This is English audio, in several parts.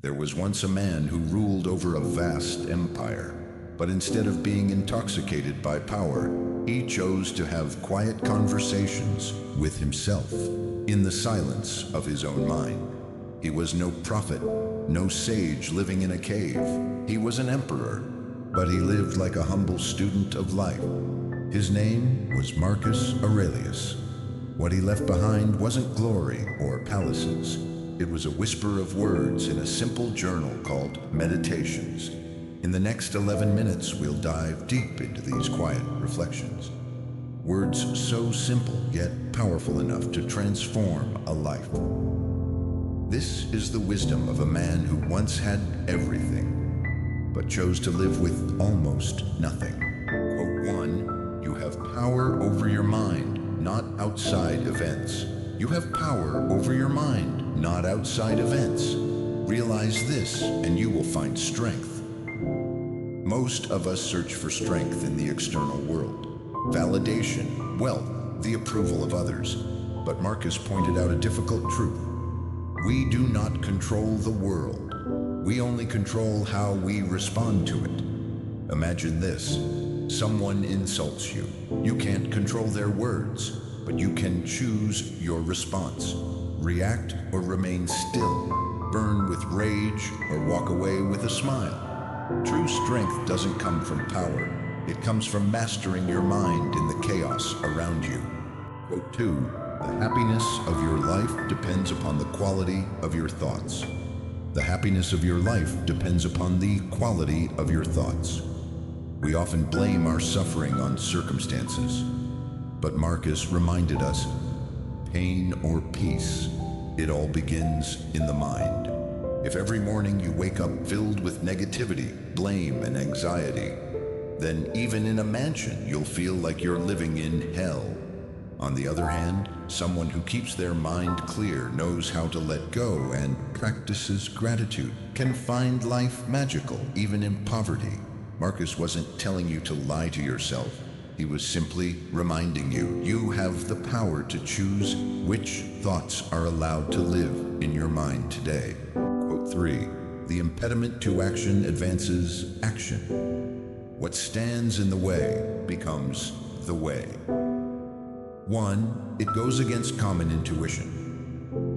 There was once a man who ruled over a vast empire, but instead of being intoxicated by power, he chose to have quiet conversations with himself in the silence of his own mind. He was no prophet, no sage living in a cave. He was an emperor, but he lived like a humble student of life. His name was Marcus Aurelius. What he left behind wasn't glory or palaces. It was a whisper of words in a simple journal called Meditations. In the next 11 minutes, we'll dive deep into these quiet reflections. Words so simple yet powerful enough to transform a life. This is the wisdom of a man who once had everything, but chose to live with almost nothing. Quote 1, you have power over your mind, not outside events. You have power over your mind, not outside events. Realize this, and you will find strength. Most of us search for strength in the external world. Validation, wealth, the approval of others. But Marcus pointed out a difficult truth. We do not control the world. We only control how we respond to it. Imagine this. Someone insults you. You can't control their words, but you can choose your response. React or remain still. Burn with rage or walk away with a smile. True strength doesn't come from power. It comes from mastering your mind in the chaos around you. Quote 2, the happiness of your life depends upon the quality of your thoughts. The happiness of your life depends upon the quality of your thoughts. We often blame our suffering on circumstances, but Marcus reminded us, pain or peace, it all begins in the mind. If every morning you wake up filled with negativity, blame, and anxiety, then even in a mansion you'll feel like you're living in hell. On the other hand, someone who keeps their mind clear, knows how to let go, and practices gratitude can find life magical, even in poverty. Marcus wasn't telling you to lie to yourself. He was simply reminding you, you have the power to choose which thoughts are allowed to live in your mind today. Quote 3, the impediment to action advances action. What stands in the way becomes the way. 1, it goes against common intuition.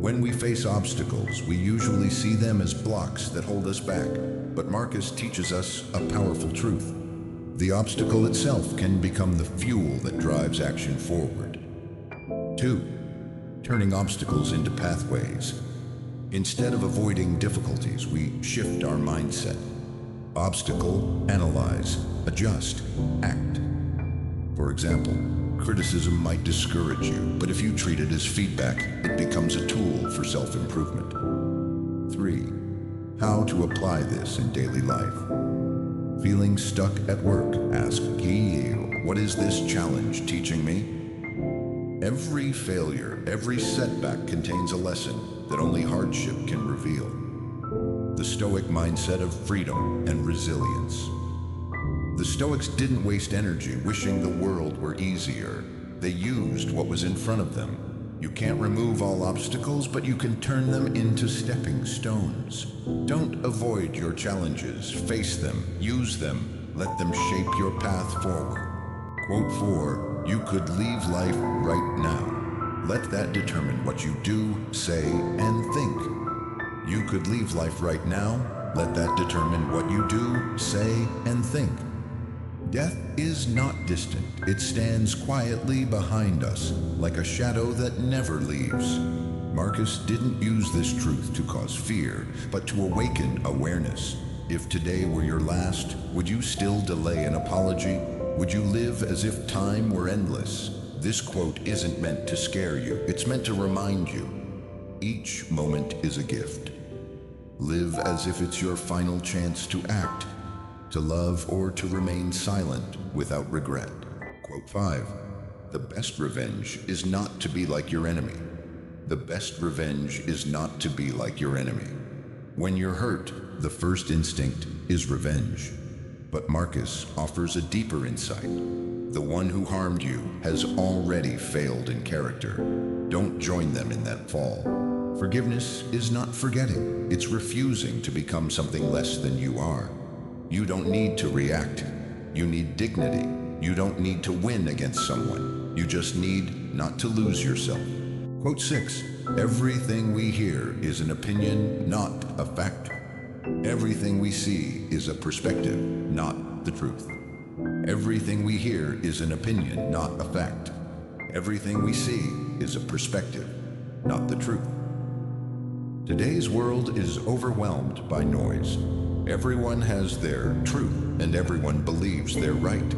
When we face obstacles, we usually see them as blocks that hold us back. But Marcus teaches us a powerful truth. The obstacle itself can become the fuel that drives action forward. 2, turning obstacles into pathways. Instead of avoiding difficulties, we shift our mindset. Obstacle, analyze, adjust, act. For example, criticism might discourage you, but if you treat it as feedback, it becomes a tool for self-improvement. 3, how to apply this in daily life. Feeling stuck at work, ask, what is this challenge teaching me? Every failure, every setback contains a lesson that only hardship can reveal. The Stoic mindset of freedom and resilience. The Stoics didn't waste energy wishing the world were easier. They used what was in front of them. You can't remove all obstacles, but you can turn them into stepping stones. Don't avoid your challenges. Face them, use them, let them shape your path forward. Quote 4, you could leave life right now. Let that determine what you do, say, and think. You could leave life right now. Let that determine what you do, say, and think. Death is not distant. It stands quietly behind us, like a shadow that never leaves. Marcus didn't use this truth to cause fear, but to awaken awareness. If today were your last, would you still delay an apology? Would you live as if time were endless? This quote isn't meant to scare you. It's meant to remind you. Each moment is a gift. Live as if it's your final chance to act, to love, or to remain silent without regret. Quote 5, the best revenge is not to be like your enemy. The best revenge is not to be like your enemy. When you're hurt, the first instinct is revenge. But Marcus offers a deeper insight. The one who harmed you has already failed in character. Don't join them in that fall. Forgiveness is not forgetting, it's refusing to become something less than you are. You don't need to react. You need dignity. You don't need to win against someone. You just need not to lose yourself. Quote 6. Everything we hear is an opinion, not a fact. Everything we see is a perspective, not the truth. Everything we hear is an opinion, not a fact. Everything we see is a perspective, not the truth. Today's world is overwhelmed by noise. Everyone has their truth, and everyone believes they're right.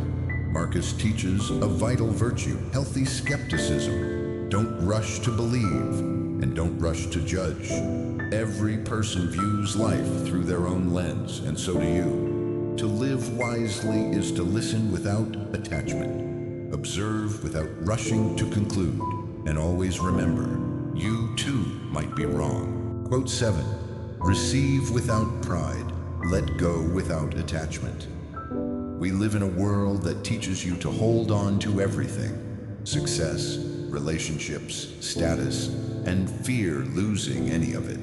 Marcus teaches a vital virtue, healthy skepticism. Don't rush to believe, and don't rush to judge. Every person views life through their own lens, and so do you. To live wisely is to listen without attachment, observe without rushing to conclude, and always remember, you too might be wrong. Quote 7. Receive without pride, let go without attachment. We live in a world that teaches you to hold on to everything: success, relationships, status, and fear losing any of it.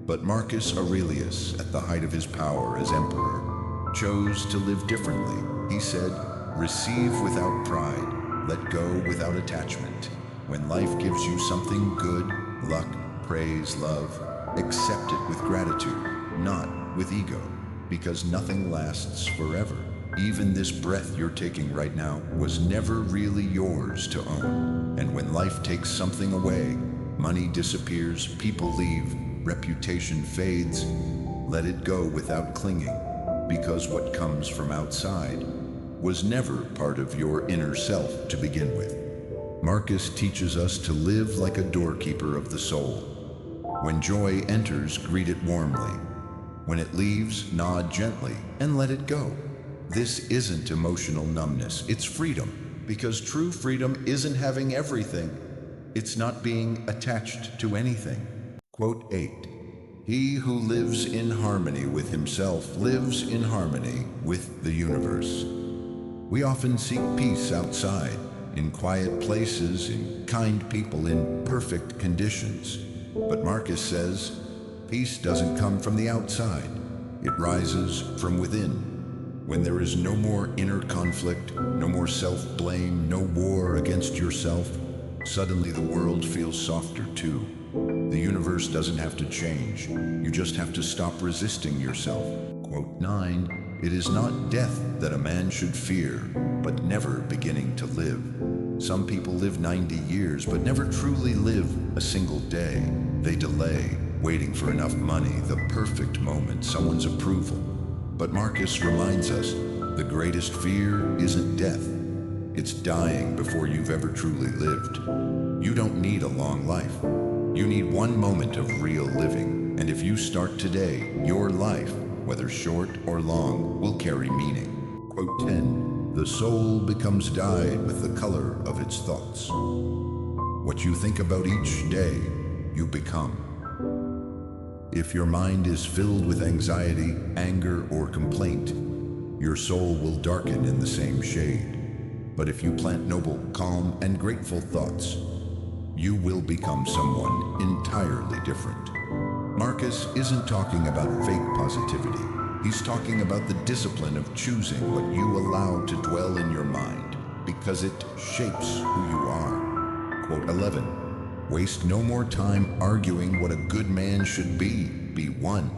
But Marcus Aurelius, at the height of his power as emperor, chose to live differently. He said, "Receive without pride, let go without attachment. When life gives you something good, luck, praise, love, accept it with gratitude, not with ego, because nothing lasts forever. Even this breath you're taking right now was never really yours to own. And when life takes something away, money disappears, people leave, reputation fades, let it go without clinging, because what comes from outside was never part of your inner self to begin with." Marcus teaches us to live like a doorkeeper of the soul. When joy enters, greet it warmly. When it leaves, nod gently and let it go. This isn't emotional numbness, it's freedom, because true freedom isn't having everything. It's not being attached to anything. Quote 8. He who lives in harmony with himself lives in harmony with the universe. We often seek peace outside, in quiet places, in kind people, in perfect conditions. But Marcus says, peace doesn't come from the outside. It rises from within. When there is no more inner conflict, no more self-blame, no war against yourself, suddenly the world feels softer too. The universe doesn't have to change. You just have to stop resisting yourself. Quote 9. It is not death that a man should fear, but never beginning to live. Some people live 90 years, but never truly live a single day. They delay, waiting for enough money, the perfect moment, someone's approval. But Marcus reminds us, the greatest fear isn't death. It's dying before you've ever truly lived. You don't need a long life. You need one moment of real living. And if you start today, your life, whether short or long, will carry meaning. Quote 10. The soul becomes dyed with the color of its thoughts. What you think about each day, you become. If your mind is filled with anxiety, anger, or complaint, your soul will darken in the same shade. But if you plant noble, calm, and grateful thoughts, you will become someone entirely different. Marcus isn't talking about fake positivity. He's talking about the discipline of choosing what you allow to dwell in your mind, because it shapes who you are. Quote 11. Waste no more time arguing what a good man should be. Be one.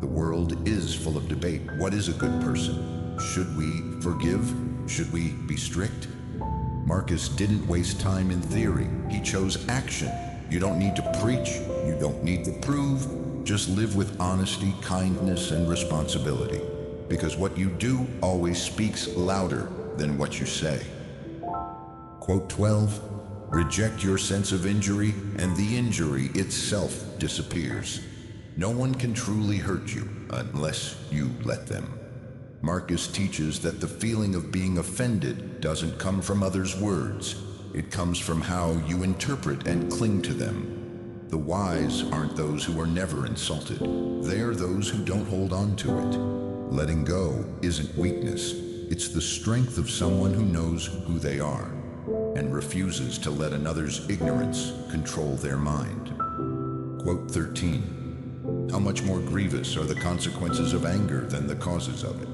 The world is full of debate. What is a good person? Should we forgive? Should we be strict? Marcus didn't waste time in theory. He chose action. You don't need to preach. You don't need to prove. Just live with honesty, kindness, and responsibility. Because what you do always speaks louder than what you say. Quote 12. Reject your sense of injury, and the injury itself disappears. No one can truly hurt you unless you let them. Marcus teaches that the feeling of being offended doesn't come from others' words. It comes from how you interpret and cling to them. The wise aren't those who are never insulted. They are those who don't hold on to it. Letting go isn't weakness. It's the strength of someone who knows who they are and refuses to let another's ignorance control their mind. Quote 13. How much more grievous are the consequences of anger than the causes of it?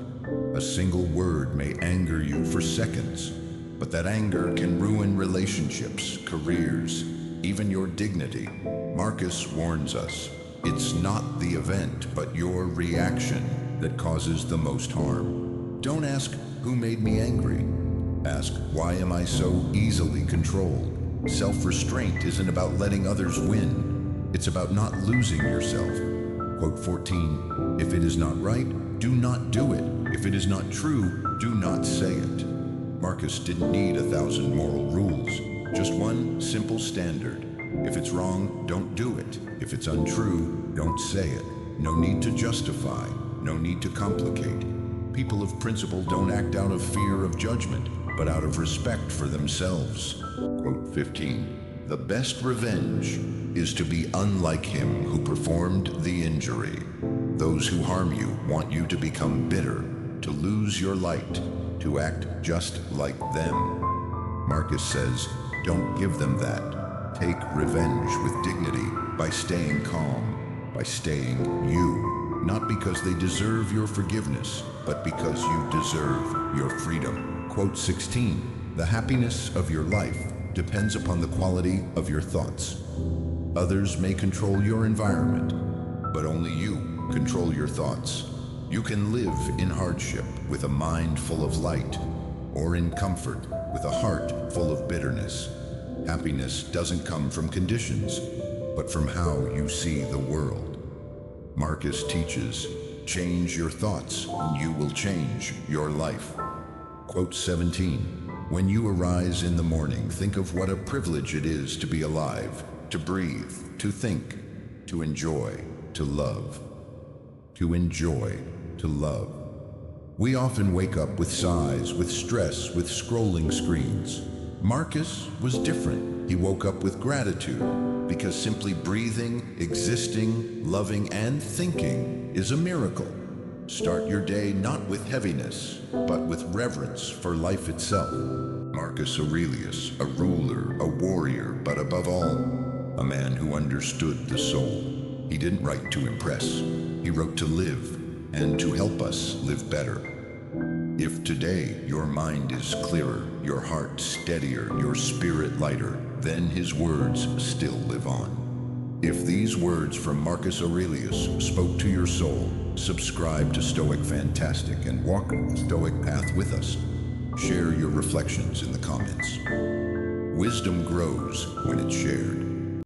A single word may anger you for seconds, but that anger can ruin relationships, careers, even your dignity. Marcus warns us, it's not the event, but your reaction that causes the most harm. Don't ask, who made me angry? Ask, why am I so easily controlled? Self-restraint isn't about letting others win. It's about not losing yourself. Quote 14, if it is not right, do not do it. If it is not true, do not say it. Marcus didn't need 1,000 moral rules, just one simple standard. If it's wrong, don't do it. If it's untrue, don't say it. No need to justify, no need to complicate. People of principle don't act out of fear of judgment, but out of respect for themselves. Quote 15, the best revenge is to be unlike him who performed the injury. Those who harm you want you to become bitter, to lose your light, to act just like them. Marcus says, don't give them that. Take revenge with dignity by staying calm, by staying you, not because they deserve your forgiveness, but because you deserve your freedom. Quote 16, the happiness of your life depends upon the quality of your thoughts. Others may control your environment, but only you control your thoughts. You can live in hardship with a mind full of light, or in comfort with a heart full of bitterness. Happiness doesn't come from conditions, but from how you see the world. Marcus teaches, change your thoughts and you will change your life. Quote 17, when you arise in the morning, think of what a privilege it is to be alive, to breathe, to think, to enjoy, to love. To enjoy, to love. We often wake up with sighs, with stress, with scrolling screens. Marcus was different. He woke up with gratitude, because simply breathing, existing, loving, and thinking is a miracle. Start your day not with heaviness, but with reverence for life itself. Marcus Aurelius, a ruler, a warrior, but above all, a man who understood the soul. He didn't write to impress. He wrote to live, and to help us live better. If today your mind is clearer, your heart steadier, your spirit lighter, then his words still live on. If these words from Marcus Aurelius spoke to your soul, subscribe to Stoic Fantastic and walk the Stoic path with us. Share your reflections in the comments. Wisdom grows when it's shared.